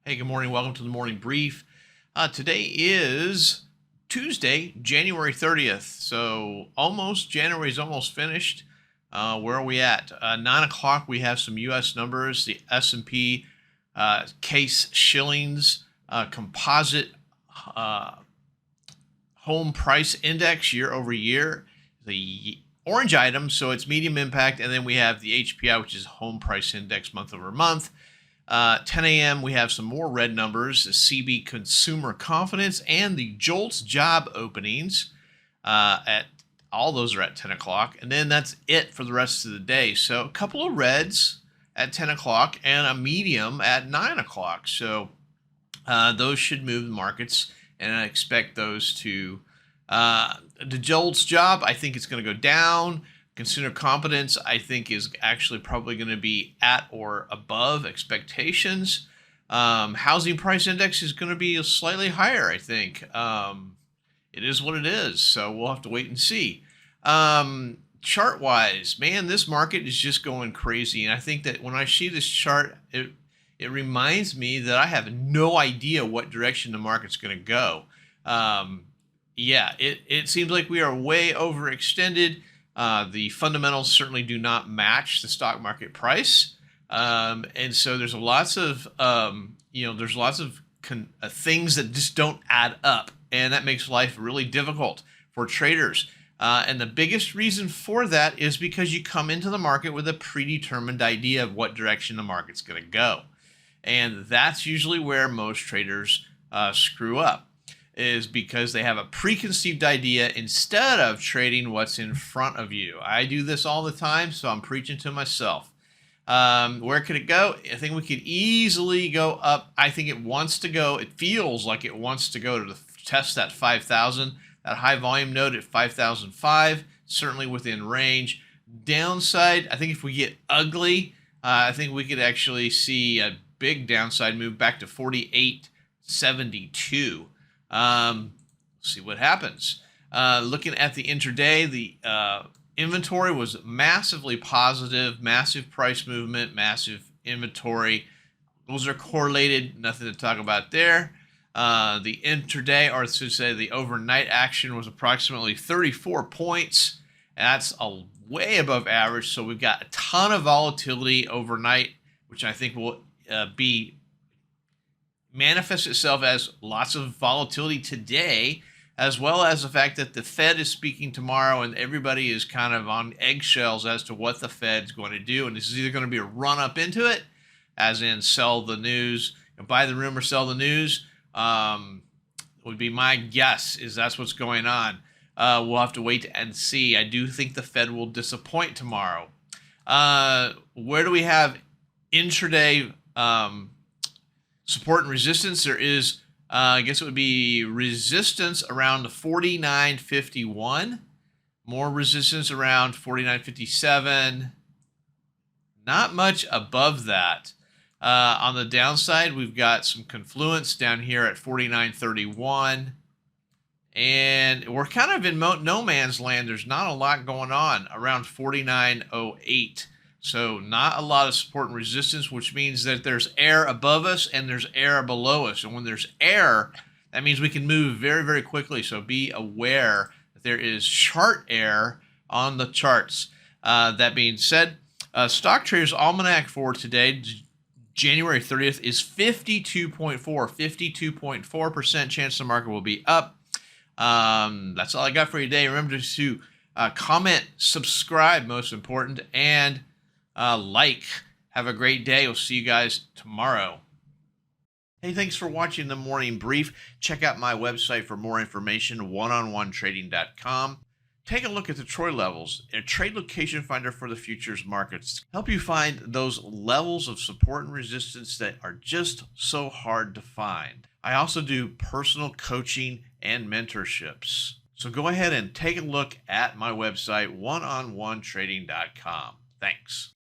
Hey, good morning. Welcome to the morning brief. Today is Tuesday, January 30th. So January is almost finished. Where are we at? 9 o'clock, we have some U.S. numbers. The S&P case shillings composite home price index year over year. The orange item, so it's medium impact. And then we have the HPI, which is home price index month over month. 10 a.m. we have some more red numbers, the CB consumer confidence and the JOLTS job openings. At all those are at 10 o'clock, and then that's it for the rest of the day. So a couple of reds at 10 o'clock and a medium at 9 o'clock. So those should move the markets, and I expect those to the JOLTS job, I think it's going to go down. Consumer confidence, I think, is actually probably going to be at or above expectations. Housing price index is going to be slightly higher, I think. It is what it is, so we'll have to wait and see. Chart-wise, man, this market is just going crazy, and I think that when I see this chart, it reminds me that I have no idea what direction the market's going to go. Yeah, it seems like we are way overextended. The fundamentals certainly do not match the stock market price, and so there's lots of things that just don't add up, and that makes life really difficult for traders. And the biggest reason for that is because you come into the market with a predetermined idea of what direction the market's going to go, and that's usually where most traders screw up. Is because they have a preconceived idea instead of trading what's in front of you. I do this all the time, so I'm preaching to myself. Where could it go? I think we could easily go up. I think it wants to go. It feels like it wants to go to test that 5,000, that high volume node at 5,005, certainly within range. Downside, I think if we get ugly, I think we could actually see a big downside move back to 48.72. See what happens. Looking at the intraday, the inventory was massively positive, massive price movement, massive inventory. Those are correlated, nothing to talk about there. The intraday, or I should say the overnight action, was approximately 34 points. That's way above average, so we've got a ton of volatility overnight, which I think will manifests itself as lots of volatility today, as well as the fact that the Fed is speaking tomorrow and everybody is kind of on eggshells as to what the Fed's going to do. And this is either going to be a run up into it, as in sell the news, buy the rumor, sell the news, would be my guess is that's what's going on. We'll have to wait and see. I do think the Fed will disappoint tomorrow. Where do we have intraday support and resistance? There is, I guess it would be resistance around 49.51. More resistance around 49.57. Not much above that. On the downside, we've got some confluence down here at 49.31. And we're kind of in no man's land. There's not a lot going on around 49.08. So not a lot of support and resistance, which means that there's air above us and there's air below us. And when there's air, that means we can move very, very quickly. So be aware that there is chart air on the charts. That being said, Stock Trader's Almanac for today, January 30th, is 52.4% chance the market will be up. That's all I got for you today. Remember to comment, subscribe, most important, and like. Have a great day. We'll see you guys tomorrow. Hey, thanks for watching the morning brief. Check out my website for more information, oneononetrading.com. Take a look at the Troy levels, a trade location finder for the futures markets. Help you find those levels of support and resistance that are just so hard to find. I also do personal coaching and mentorships. So go ahead and take a look at my website, oneononetrading.com. Thanks.